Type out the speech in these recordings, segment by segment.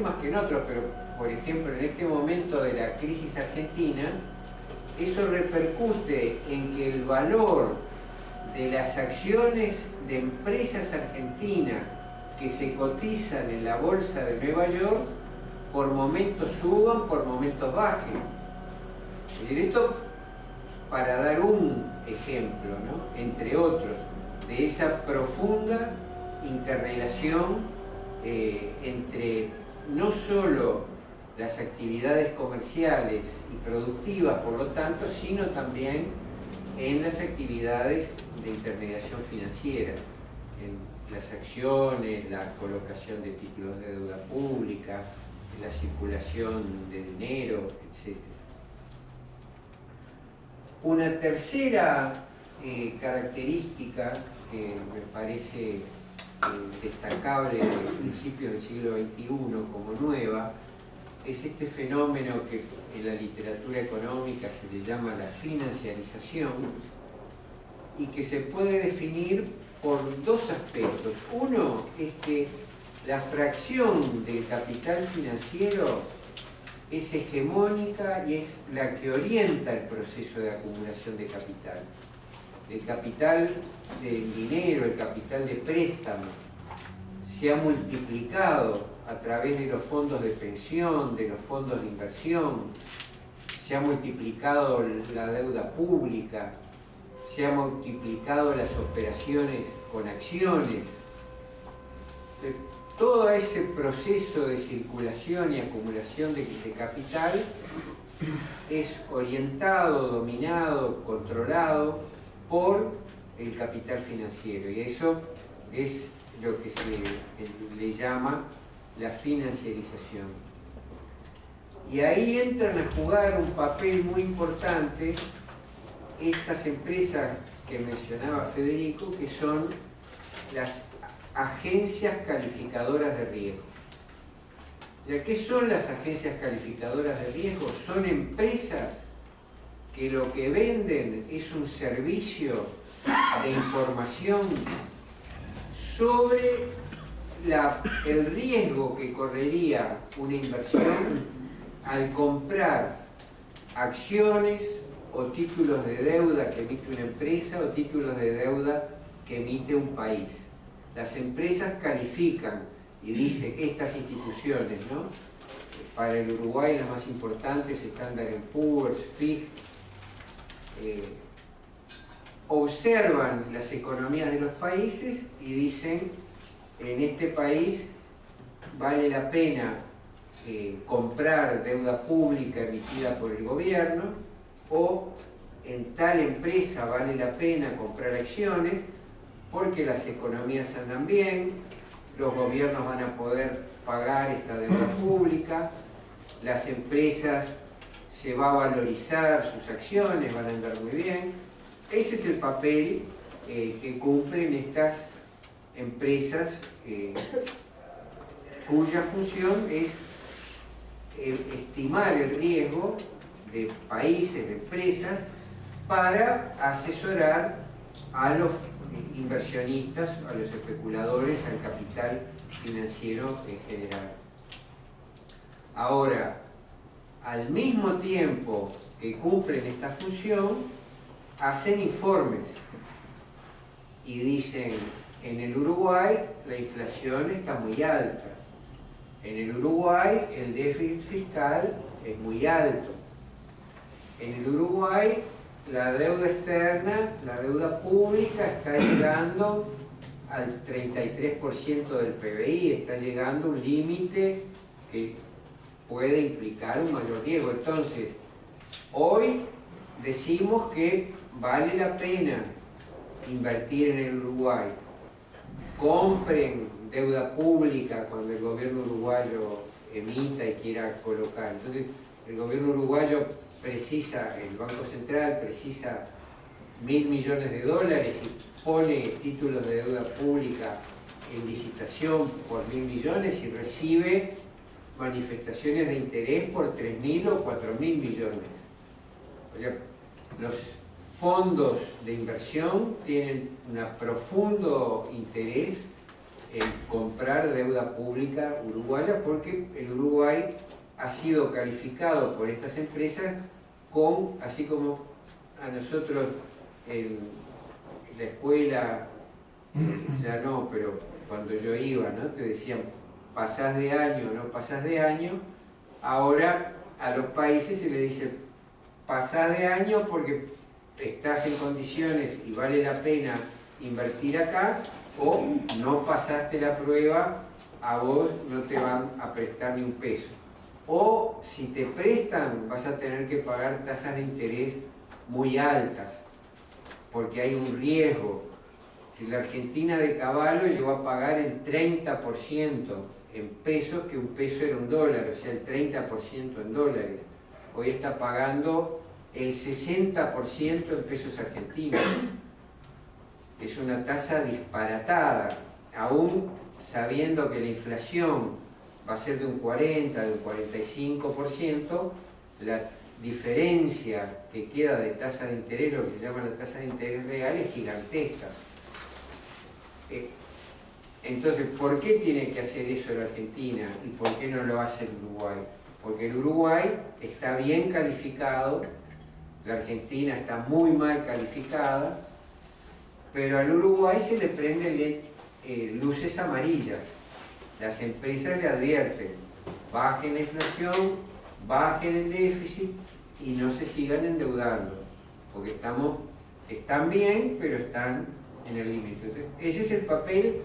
más que en otros, pero por ejemplo en este momento de la crisis argentina, eso repercute en que el valor de las acciones de empresas argentinas que se cotizan en la bolsa de Nueva York, por momentos suban, por momentos bajen. Esto para dar un ejemplo, ¿no?, entre otros, de esa profunda interrelación entre no solo las actividades comerciales y productivas, por lo tanto, sino también en las actividades de intermediación financiera, en las acciones, la colocación de títulos de deuda pública, la circulación de dinero, etc. Una tercera característica que me parece destacable de principios del siglo XXI como nueva es este fenómeno que en la literatura económica se le llama la financiarización y que se puede definir por dos aspectos. Uno es que la fracción del capital financiero es hegemónica y es la que orienta el proceso de acumulación de capital. El capital del dinero, el capital de préstamo, se ha multiplicado a través de los fondos de pensión, de los fondos de inversión, se ha multiplicado la deuda pública, se ha multiplicado las operaciones con acciones. Todo ese proceso de circulación y acumulación de capital es orientado, dominado, controlado por el capital financiero, y eso es lo que se le llama la financiarización. Y ahí entran a jugar un papel muy importante estas empresas que mencionaba Federico, que son las agencias calificadoras de riesgo. ¿Ya qué son las agencias calificadoras de riesgo? Son empresas que lo que venden es un servicio de información sobre el riesgo que correría una inversión al comprar acciones o títulos de deuda que emite una empresa o títulos de deuda que emite un país. Las empresas califican y dicen estas instituciones, ¿no? Para el Uruguay las más importantes, Standard & Poor's, Fitch, observan las economías de los países y dicen: en este país vale la pena comprar deuda pública emitida por el gobierno, o en tal empresa vale la pena comprar acciones porque las economías andan bien, los gobiernos van a poder pagar esta deuda pública, las empresas se va a valorizar sus acciones, van a andar muy bien. Ese es el papel que cumplen estas empresas cuya función es estimar el riesgo de países, de empresas, para asesorar a los inversionistas, a los especuladores, al capital financiero en general. Ahora, al mismo tiempo que cumplen esta función, hacen informes y dicen: en el Uruguay la inflación está muy alta, en el Uruguay el déficit fiscal es muy alto, en el Uruguay la deuda externa, la deuda pública está llegando al 33% del PBI, está llegando a un límite que puede implicar un mayor riesgo. Entonces, hoy decimos que vale la pena invertir en el Uruguay. Compren deuda pública cuando el gobierno uruguayo emita y quiera colocar. Entonces, el gobierno uruguayo precisa, el Banco Central precisa $1.000 millones y pone títulos de deuda pública en licitación por 1.000 millones y recibe manifestaciones de interés por 3.000 o 4.000 millones. O sea, los fondos de inversión tienen un profundo interés en comprar deuda pública uruguaya, porque el Uruguay ha sido calificado por estas empresas con, así como a nosotros en la escuela, ya no, pero cuando yo iba, ¿no? Te decían, pasás de año o no pasás de año, ahora a los países se les dice, pasás de año porque estás en condiciones y vale la pena invertir acá, o no pasaste la prueba, a vos no te van a prestar ni un peso. O si te prestan, vas a tener que pagar tasas de interés muy altas, porque hay un riesgo. Si la Argentina de Cavallo llegó a pagar el 30% en pesos, que un peso era un dólar, o sea, el 30% en dólares. Hoy está pagando el 60% en pesos argentinos. Es una tasa disparatada, aún sabiendo que la inflación va a ser de un 40, de un 45%, la diferencia que queda de tasa de interés, lo que se llama la tasa de interés real, es gigantesca. Entonces, ¿por qué tiene que hacer eso la Argentina y por qué no lo hace el Uruguay? Porque el Uruguay está bien calificado, la Argentina está muy mal calificada, pero al Uruguay se le prenden luces amarillas. Las empresas le advierten, bajen la inflación, bajen el déficit y no se sigan endeudando, porque están bien, pero están en el límite. Ese es el papel.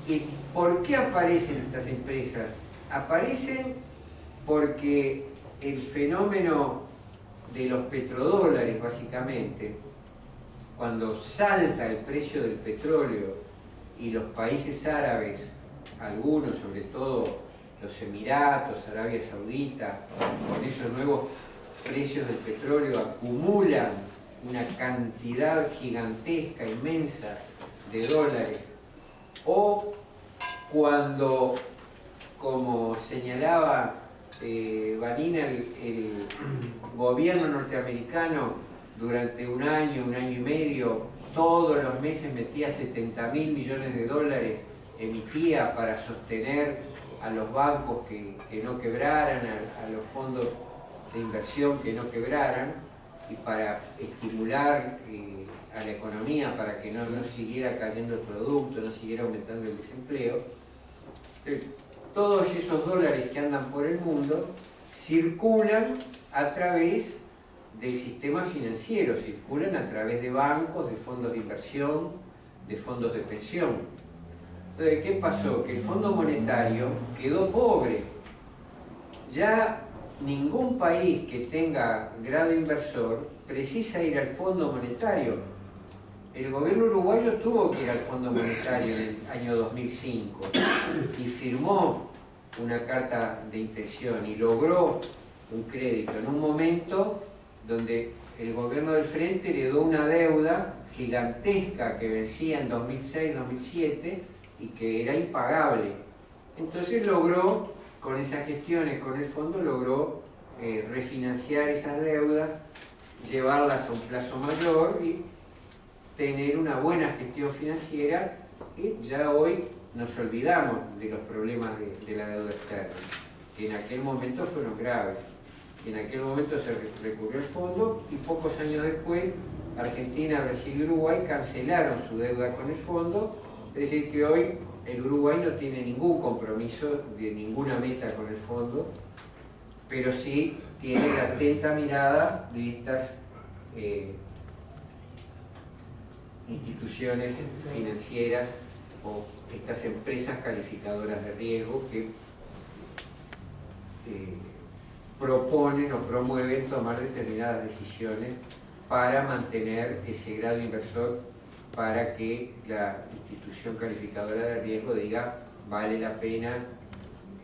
¿Y por qué aparecen estas empresas? Aparecen porque el fenómeno de los petrodólares, básicamente, cuando salta el precio del petróleo y los países árabes, algunos, sobre todo los Emiratos, Arabia Saudita, con esos nuevos precios del petróleo acumulan una cantidad gigantesca, inmensa de dólares, o cuando, como señalaba Vanina, el gobierno norteamericano durante un año y medio, todos los meses metía 70.000 millones de dólares, emitía para sostener a los bancos que no quebraran, a los fondos de inversión que no quebraran, y para estimular a la economía para que no siguiera cayendo el producto, no siguiera aumentando el desempleo. Todos esos dólares que andan por el mundo circulan a través del sistema financiero, circulan a través de bancos, de fondos de inversión, de fondos de pensión. Entonces, ¿qué pasó? Que el Fondo Monetario quedó pobre. Ya ningún país que tenga grado inversor precisa ir al Fondo Monetario. El gobierno uruguayo tuvo que ir al Fondo Monetario en el año 2005 y firmó una carta de intención y logró un crédito en un momento donde el gobierno del Frente heredó una deuda gigantesca que vencía en 2006-2007 y que era impagable. Entonces logró, con esas gestiones, con el fondo, logró refinanciar esas deudas, llevarlas a un plazo mayor y tener una buena gestión financiera, y ya hoy nos olvidamos de los problemas de la deuda externa, que en aquel momento fueron graves. En aquel momento se recurrió al fondo y pocos años después Argentina, Brasil y Uruguay cancelaron su deuda con el fondo, es decir que hoy el Uruguay no tiene ningún compromiso de ninguna meta con el fondo, pero sí tiene la atenta mirada de estas instituciones financieras o estas empresas calificadoras de riesgo que proponen o promueven tomar determinadas decisiones para mantener ese grado inversor, para que la institución calificadora de riesgo diga vale la pena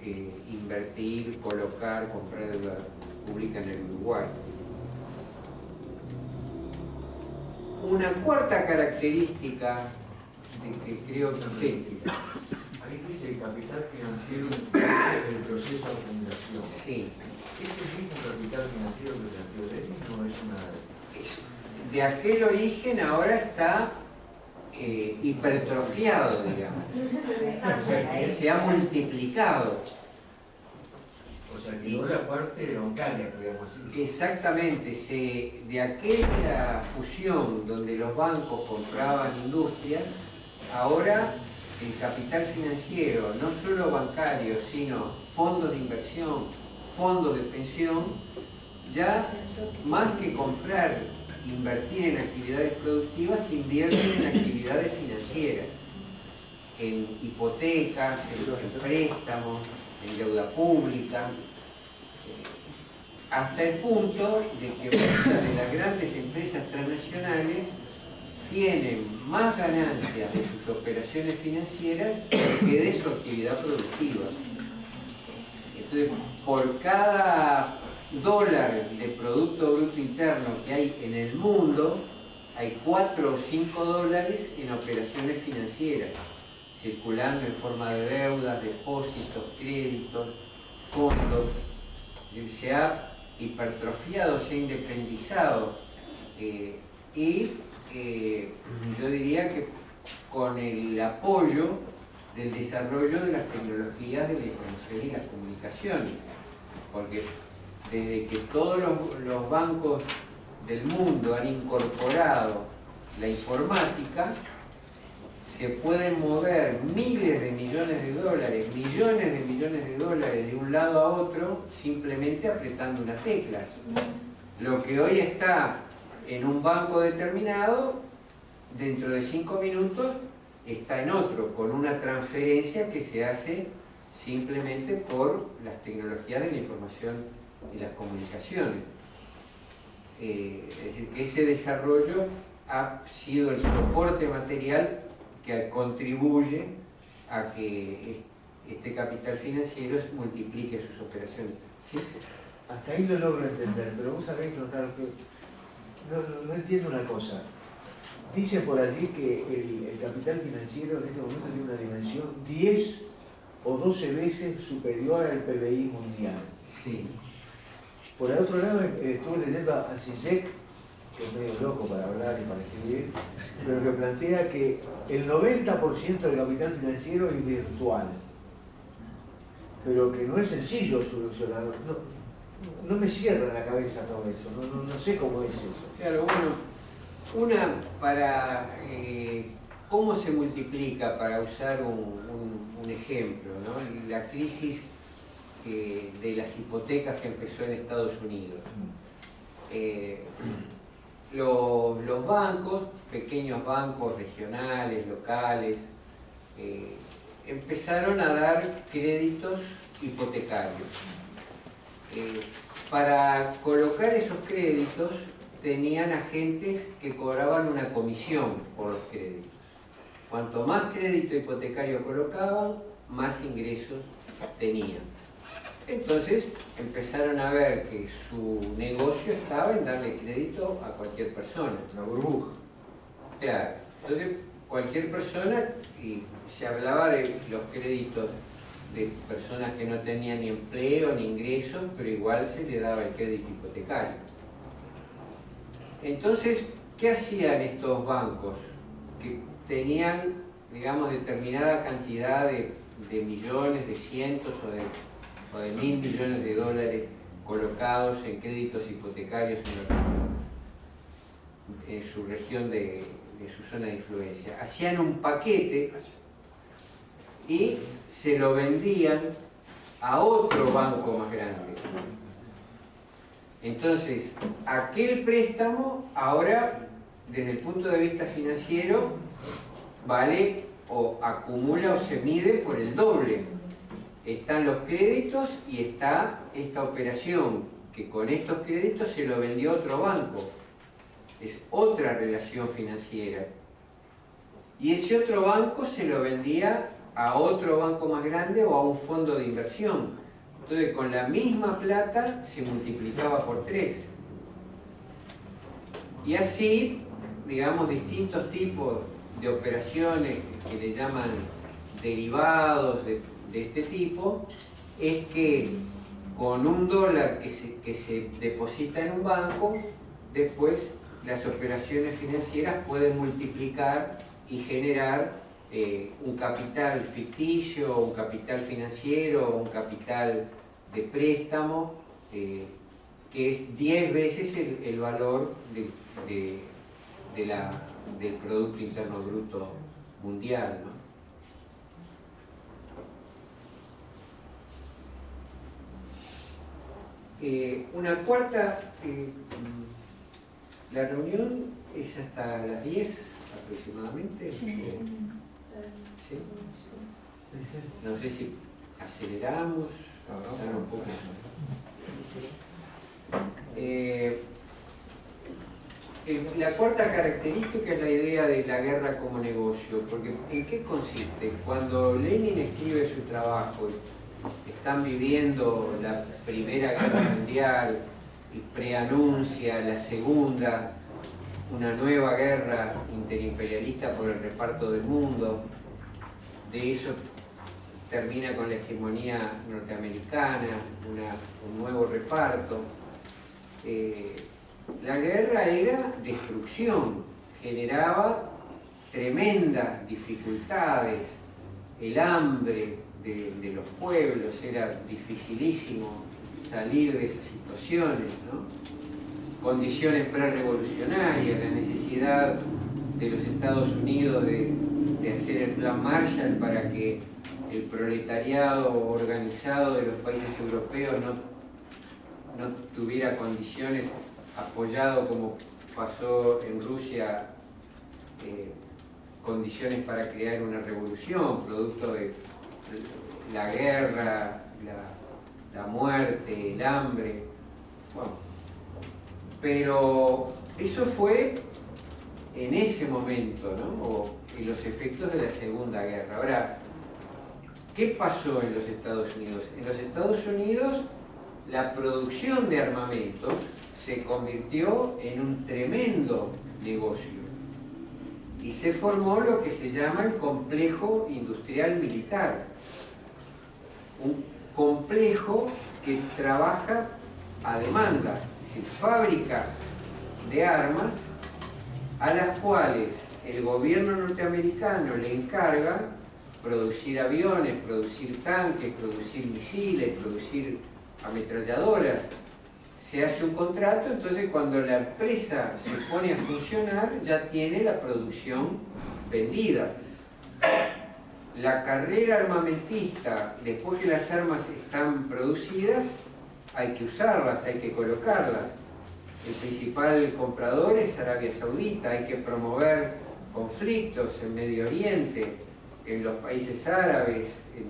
invertir, colocar, comprar deuda pública en el Uruguay. Una cuarta característica de que creo que sí. Ahí dice el capital financiero del proceso de acumulación. Sí. ¿Este mismo capital financiero que planteó Lenin no es una... De aquel origen ahora está hipertrofiado, digamos. Se ha multiplicado. O sea, que no la parte bancaria, podríamos decir. Exactamente, de aquella fusión donde los bancos compraban industrias, ahora el capital financiero, no solo bancario, sino fondos de inversión, fondos de pensión, ya más que comprar, invertir en actividades productivas, invierten en actividades financieras, en hipotecas, en préstamos, en deuda pública, hasta el punto de que muchas de las grandes empresas transnacionales tienen más ganancias de sus operaciones financieras que de su actividad productiva. Entonces, por cada dólar de Producto Bruto Interno que hay en el mundo, hay 4 o 5 dólares en operaciones financieras, circulando en forma de deudas, depósitos, créditos, fondos. Se ha hipertrofiado, se ha independizado y yo diría que con el apoyo del desarrollo de las tecnologías de la información y las comunicaciones, porque desde que todos los bancos del mundo han incorporado la informática, se pueden mover miles de millones de dólares, millones de millones de dólares de un lado a otro simplemente apretando una tecla. Lo que hoy está en un banco determinado, dentro de 5 minutos está en otro, con una transferencia que se hace simplemente por las tecnologías de la información y las comunicaciones. Es decir, que ese desarrollo ha sido el soporte material que contribuye a que este capital financiero multiplique sus operaciones. ¿Sí? Hasta ahí lo logro entender, pero vos sabés que no entiendo una cosa. Dice por allí que el capital financiero en este momento tiene una dimensión 10 o 12 veces superior al PBI mundial. Sí. Por el otro lado, estuve leyendo a Zizek, que es medio loco para hablar y para escribir, pero que plantea que el 90% del capital financiero es virtual, pero que no es sencillo solucionarlo. No me cierra la cabeza todo eso, no sé cómo es eso. Claro, bueno, ¿cómo se multiplica, para usar un ejemplo, ¿no? La crisis de las hipotecas que empezó en Estados Unidos. Los bancos, pequeños bancos regionales, locales, empezaron a dar créditos hipotecarios. Para colocar esos créditos tenían agentes que cobraban una comisión por los créditos. Cuanto más crédito hipotecario colocaban, más ingresos tenían. Entonces empezaron a ver que su negocio estaba en darle crédito a cualquier persona. Una burbuja. Claro. Entonces cualquier persona, y se hablaba de los créditos de personas que no tenían ni empleo ni ingresos, pero igual se le daba el crédito hipotecario. Entonces, ¿qué hacían estos bancos? Que tenían, digamos, determinada cantidad de millones, de cientos o de 1.000 millones de dólares colocados en créditos hipotecarios en su región de su zona de influencia. Hacían un paquete y se lo vendían a otro banco más grande. Entonces, aquel préstamo ahora, desde el punto de vista financiero, vale o acumula o se mide por el doble. Están los créditos y está esta operación, que con estos créditos se lo vendió a otro banco. Es otra relación financiera. Y ese otro banco se lo vendía a otro banco más grande o a un fondo de inversión. Entonces, con la misma plata se multiplicaba por 3. Y así, digamos, distintos tipos de operaciones que le llaman derivados de este tipo, es que con $1 que se deposita en un banco, después las operaciones financieras pueden multiplicar y generar un capital ficticio, un capital financiero, un capital de préstamo, que es 10 veces el valor del Producto Interno Bruto mundial, ¿no? Una cuarta, la reunión es hasta las 10 aproximadamente. ¿Sí? No sé si aceleramos, un poco. La cuarta característica es la idea de la guerra como negocio, porque ¿en qué consiste? Cuando Lenin escribe su trabajo, están viviendo la Primera Guerra Mundial y preanuncia la Segunda, una nueva guerra interimperialista por el reparto del mundo. De eso termina con la hegemonía norteamericana, un nuevo reparto. La guerra era destrucción, generaba tremendas dificultades, el hambre de los pueblos, era dificilísimo salir de esas situaciones, ¿no? Condiciones prerevolucionarias, la necesidad de los Estados Unidos de hacer el plan Marshall para que el proletariado organizado de los países europeos no tuviera condiciones, apoyado como pasó en Rusia, condiciones para crear una revolución, producto de la guerra, la muerte, el hambre. Bueno, pero eso fue en ese momento, ¿no? O en los efectos de la Segunda Guerra. Ahora, ¿qué pasó en los Estados Unidos? En los Estados Unidos la producción de armamentos se convirtió en un tremendo negocio y se formó lo que se llama el complejo industrial militar, un complejo que trabaja a demanda, es decir, fábricas de armas a las cuales el gobierno norteamericano le encarga producir aviones, producir tanques, producir misiles, producir ametralladoras. Se hace un contrato, entonces cuando la empresa se pone a funcionar ya tiene la producción vendida. La carrera armamentista, después que las armas están producidas, hay que usarlas, hay que colocarlas. El principal comprador es Arabia Saudita, hay que promover conflictos en Medio Oriente, en los países árabes, en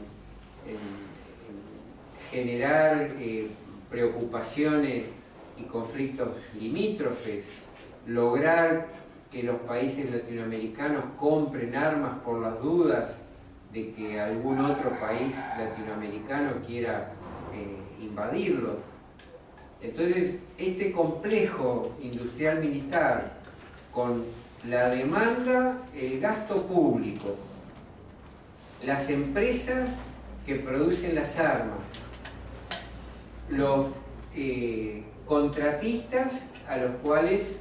generar preocupaciones y conflictos limítrofes, lograr que los países latinoamericanos compren armas por las dudas de que algún otro país latinoamericano quiera invadirlo. Entonces, este complejo industrial militar, con la demanda, el gasto público, las empresas que producen las armas, los contratistas a los cuales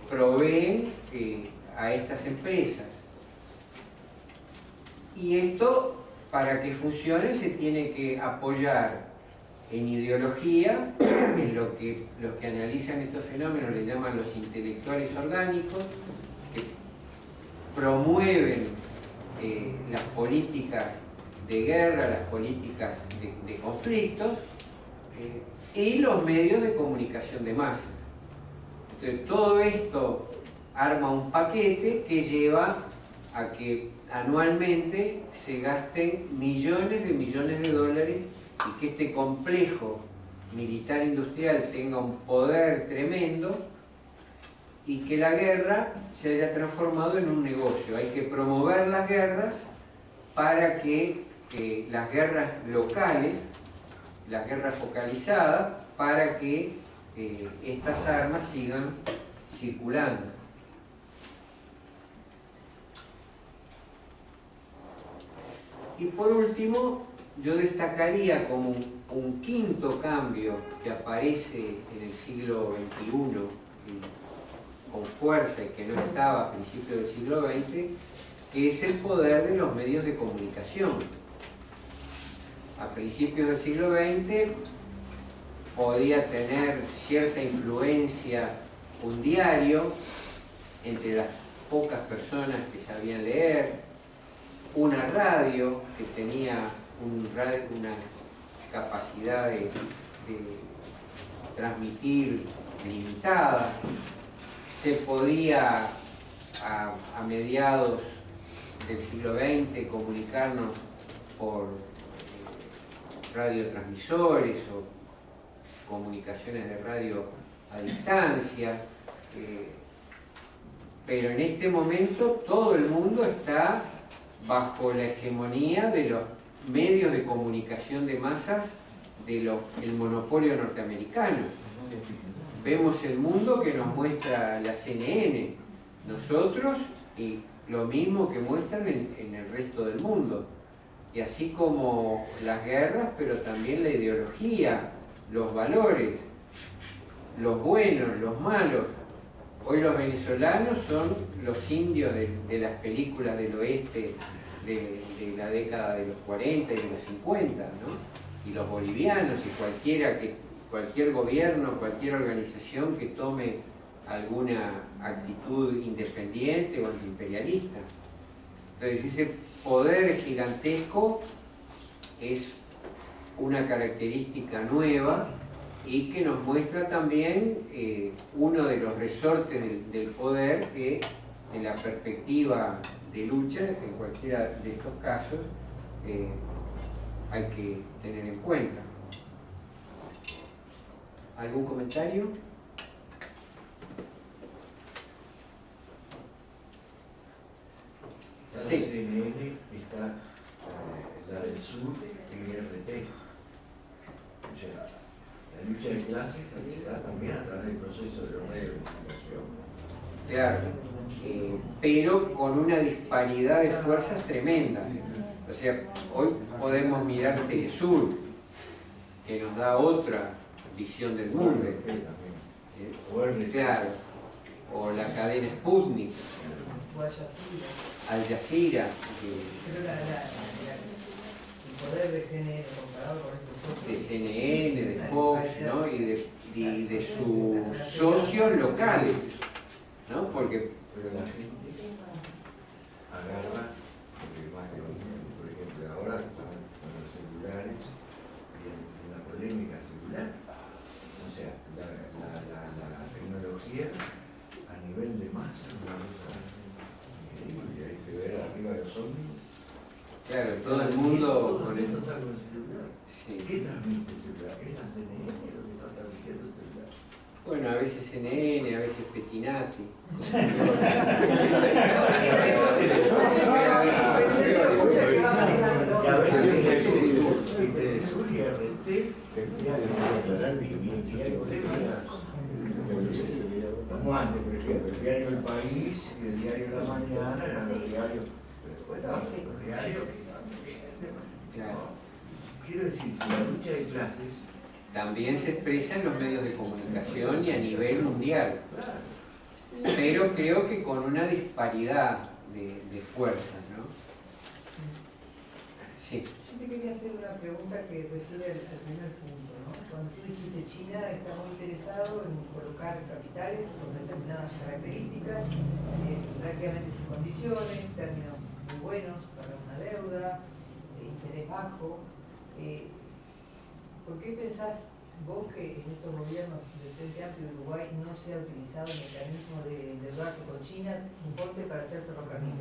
proveen a estas empresas. Y esto, para que funcione, se tiene que apoyar en ideología, en lo que los que analizan estos fenómenos le llaman los intelectuales orgánicos, que promueven las políticas de guerra, las políticas de conflictos, y los medios de comunicación de masas. Entonces, todo esto arma un paquete que lleva a que anualmente se gasten millones de dólares y que este complejo militar industrial tenga un poder tremendo y que la guerra se haya transformado en un negocio. Hay que promover las guerras para que las guerras locales, las guerras focalizadas, para que estas armas sigan circulando. Y por último, yo destacaría como un quinto cambio que aparece en el siglo XXI, con fuerza y que no estaba a principios del siglo XX, que es el poder de los medios de comunicación. A principios del siglo XX podía tener cierta influencia un diario entre las pocas personas que sabían leer, una radio que tenía una capacidad de transmitir limitada, se podía a mediados del siglo XX comunicarnos por radiotransmisores o comunicaciones de radio a distancia, pero en este momento todo el mundo está bajo la hegemonía de los medios de comunicación de masas del monopolio norteamericano. Vemos el mundo que nos muestra la CNN, nosotros, y lo mismo que muestran en el resto del mundo. Y así como las guerras, pero también la ideología, los valores, los buenos, los malos. Hoy los venezolanos son los indios de las películas del oeste de la década de los 40 y de los 50, ¿no? Y los bolivianos y cualquier gobierno, cualquier organización que tome alguna actitud independiente o antiimperialista. Entonces ese poder gigantesco es una característica nueva y que nos muestra también uno de los resortes del poder que en la perspectiva de lucha, en cualquiera de estos casos, hay que tener en cuenta. ¿Algún comentario? Sí. La CNN está la del sur en RT. O sea, la lucha de clases se da también a través del proceso de los medios de comunicación. Claro, pero con una disparidad de fuerzas tremenda. O sea, hoy podemos mirar Telesur, que nos da otra visión del mundo. Claro, o la cadena Sputnik, Al Jazeera. Pero el poder de CNN comparado con estos de CNN, de Fox, ¿no? y de sus socios locales, ¿no? Porque pero la gente agarra, porque más que por ejemplo ahora están con los celulares y en la polémica celular, o sea, la tecnología a nivel de masa es una cosa increíble, hay que ver arriba de los ómnibus. claro, todo el mundo con esto está con el celular. Sí. ¿Qué transmite el celular? ¿Es la CNN lo que está transmitiendo el celular? Bueno, a veces CNN, a veces Pettinati. Y a veces Telesur y RT tendría que aclarar bien diario como antes, por ejemplo, el diario El País y el diario La Mañana eran los diarios, pero después estaban los diarios que también. Quiero decir que la lucha de clases También se expresa en los medios de comunicación y a nivel mundial. Pero creo que con una disparidad de fuerzas, ¿no? Sí. Yo te quería hacer una pregunta que refiere al primer punto, ¿no? Cuando tú dijiste China está muy interesado en colocar capitales con determinadas características, prácticamente sin condiciones, términos muy buenos para una deuda, interés bajo. ¿Por qué pensás vos que en estos gobiernos del Frente Amplio de Uruguay no se ha utilizado el mecanismo de endeudarse con China, importe para hacer ferrocarril?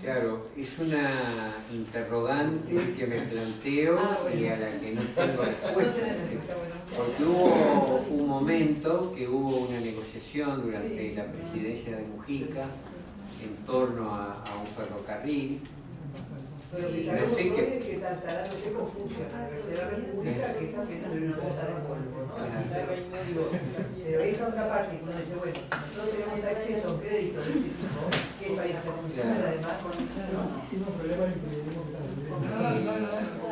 Claro, es una interrogante que me planteo y a la que no tengo respuesta. Porque hubo un momento que hubo una negociación durante la presidencia de Mujica en torno a un ferrocarril. Pero lo que sabemos hoy es que Tartarado Seco funciona, la Tercera República, que es apenas una gota de polvo, ¿no? Pero esa otra parte que uno dice, bueno, si nosotros tenemos acceso a un crédito de este tipo, que es país que funciona, además,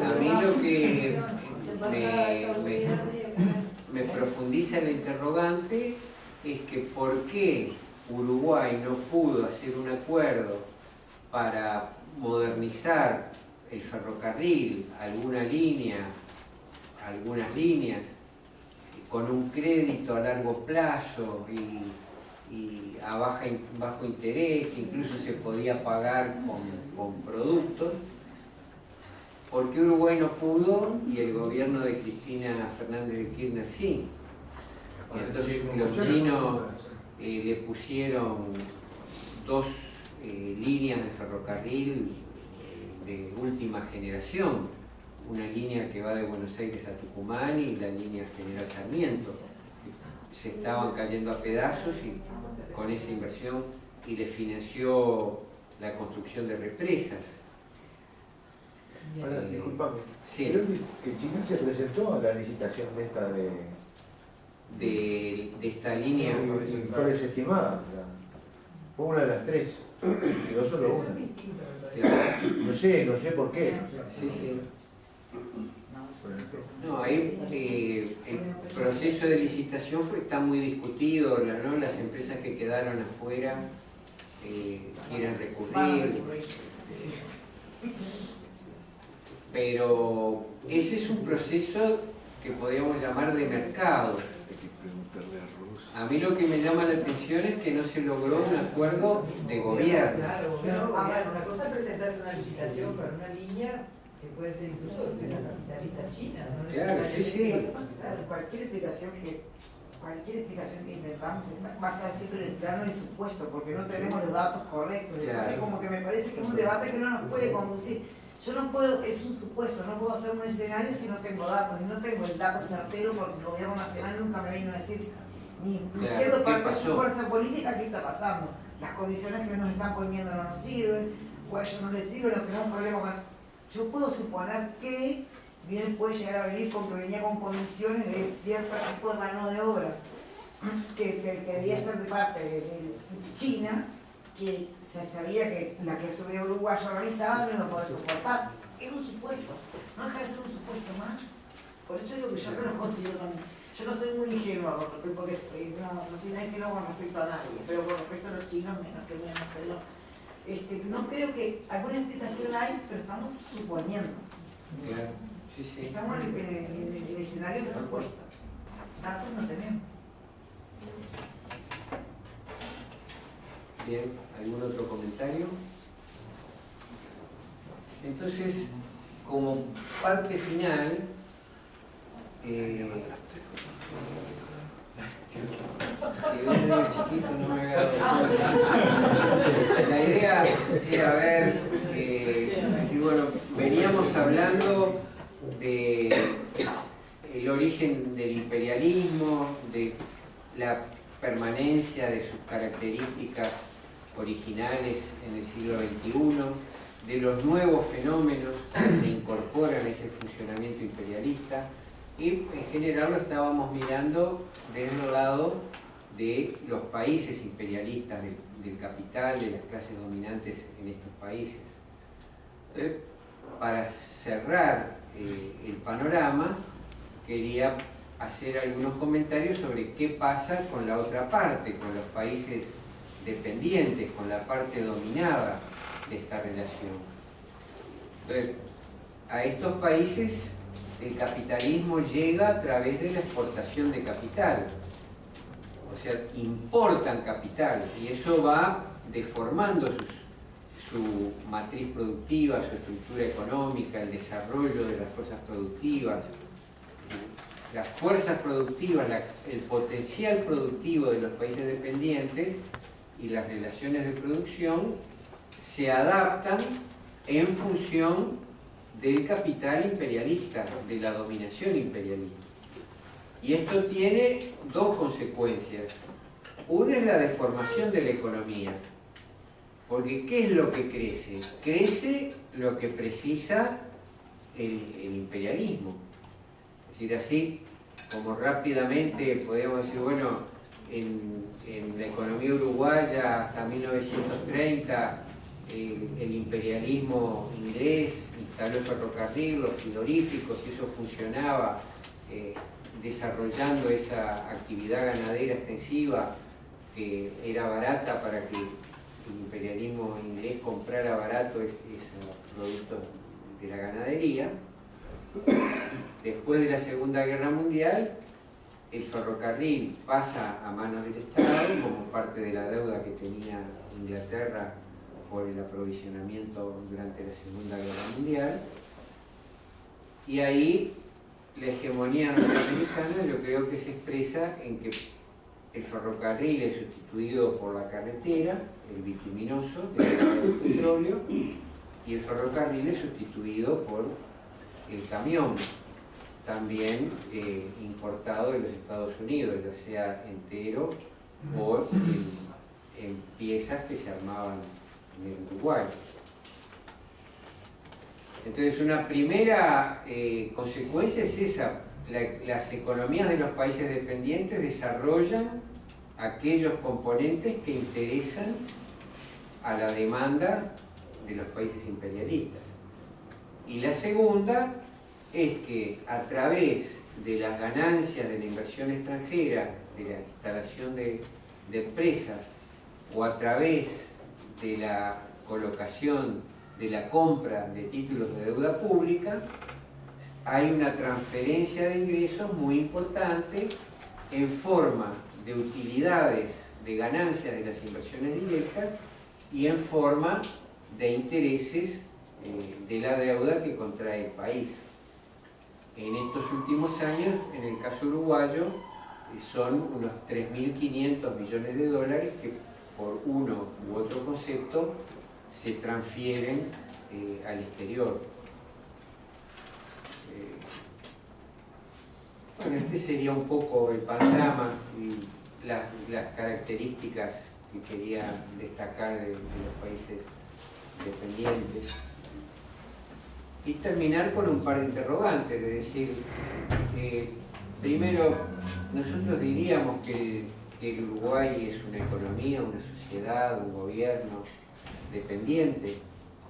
a mí lo que me profundiza la interrogante es que ¿por qué Uruguay no pudo hacer un acuerdo para modernizar el ferrocarril, algunas líneas, con un crédito a largo plazo y a bajo interés, que incluso se podía pagar con productos, porque Uruguay no pudo y el gobierno de Cristina Fernández de Kirchner sí. Y entonces los chinos le pusieron 2 líneas de ferrocarril de última generación, una línea que va de Buenos Aires a Tucumán y la línea General Sarmiento. Se estaban cayendo a pedazos y con esa inversión y le financió la construcción de represas. Ahora, disculpame, Sí. creo que China se presentó a la licitación de esta De esta línea. y fue desestimada. Fue una de las 3, quedó solo Eso una. es distinto, me parece. Claro. No sé por qué. Sí, sí. No, ahí el proceso de licitación está muy discutido, ¿no? Las empresas que quedaron afuera quieren recurrir, pero ese es un proceso que podríamos llamar de mercado. A mí lo que me llama la atención es que no se logró un acuerdo de gobierno. Claro, gobierno. Una cosa es presentarse una licitación para una línea que puede ser incluso de empresa capitalista china, ¿no? Claro, sí, sí. Claro, cualquier explicación que inventamos va a estar siempre en el plano del supuesto, porque no tenemos los datos correctos. Claro. Entonces, como que me parece que es un debate que no nos puede conducir. Yo no puedo, es un supuesto, no puedo hacer un escenario si no tengo datos, y no tengo el dato certero porque el gobierno nacional nunca me vino a decir, ni Claro, siendo ¿qué parte de su pasó? fuerza política, qué está pasando. Las condiciones que nos están poniendo no nos sirven, o a ellos no les sirven, no tenemos problema con... Yo puedo suponer que bien puede llegar a venir porque venía con condiciones de cierto tipo de mano de obra que debía ser de parte de China, que se sabía que la clase obrera uruguaya organizada no iba a poder soportar. Es un supuesto, no deja de ser un supuesto más. Por eso digo que yo no lo considero tan... Yo no soy muy ingenua con respecto, porque no soy tan ingenua con respecto a nadie, pero con respecto a los chinos menos que menos, pero no creo que alguna explicación hay, pero estamos suponiendo. Claro. Sí, sí. Estamos en el escenario de supuesto. Datos no tenemos. Bien, ¿algún otro comentario? Entonces, como parte final, quedó medio chiquito, no me haga. La idea era ver, decir, bueno, veníamos hablando de el origen del imperialismo, de la permanencia de sus características originales en el siglo XXI, de los nuevos fenómenos que se incorporan a ese funcionamiento imperialista, y en general lo estábamos mirando desde el lado de los países imperialistas, del capital, de las clases dominantes en estos países. Para cerrar el panorama, quería hacer algunos comentarios sobre qué pasa con la otra parte, con los países dependientes, con la parte dominada de esta relación. Entonces, a estos países el capitalismo llega a través de la exportación de capital. O sea, importan capital y eso va deformando su matriz productiva, su estructura económica, el desarrollo de las fuerzas productivas. Las fuerzas productivas, el potencial productivo de los países dependientes y las relaciones de producción se adaptan en función del capital imperialista, de la dominación imperialista. Y esto tiene 2 consecuencias. Una es la deformación de la economía, porque ¿qué es lo que crece? Crece lo que precisa el imperialismo. Es decir, así como rápidamente podemos decir, bueno, en la economía uruguaya hasta 1930 el imperialismo inglés instaló el ferrocarril, los frigoríficos, y eso funcionaba desarrollando esa actividad ganadera extensiva que era barata para que el imperialismo inglés comprara barato esos productos de la ganadería. Después de la Segunda Guerra Mundial, el ferrocarril pasa a manos del Estado como parte de la deuda que tenía Inglaterra por el aprovisionamiento durante la Segunda Guerra Mundial. Y ahí la hegemonía norteamericana yo creo que se expresa en que el ferrocarril es sustituido por la carretera, el bituminoso, derivado del petróleo, y el ferrocarril es sustituido por el camión, también importado de los Estados Unidos, ya sea entero o en piezas que se armaban en el Uruguay. Entonces, una primera consecuencia es esa: las economías de los países dependientes desarrollan aquellos componentes que interesan a la demanda de los países imperialistas. Y la segunda es que a través de las ganancias de la inversión extranjera, de la instalación de empresas, o a través de la colocación, de la compra de títulos de deuda pública, hay una transferencia de ingresos muy importante en forma de utilidades, de ganancias de las inversiones directas y en forma de intereses de la deuda que contrae el país. En estos últimos años, en el caso uruguayo, son unos 3.500 millones de dólares que por uno u otro concepto se transfieren al exterior. Bueno, este sería un poco el panorama y las características que quería destacar de los países dependientes. Y terminar con un par de interrogantes, es decir, primero, nosotros diríamos que el Uruguay es una economía, una sociedad, un gobierno dependiente.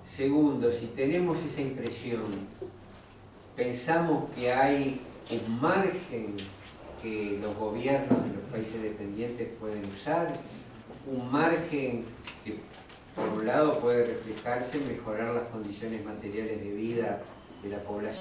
Segundo, si tenemos esa impresión, pensamos que hay un margen que los gobiernos de los países dependientes pueden usar, un margen que por un lado puede reflejarse en mejorar las condiciones materiales de vida de la población,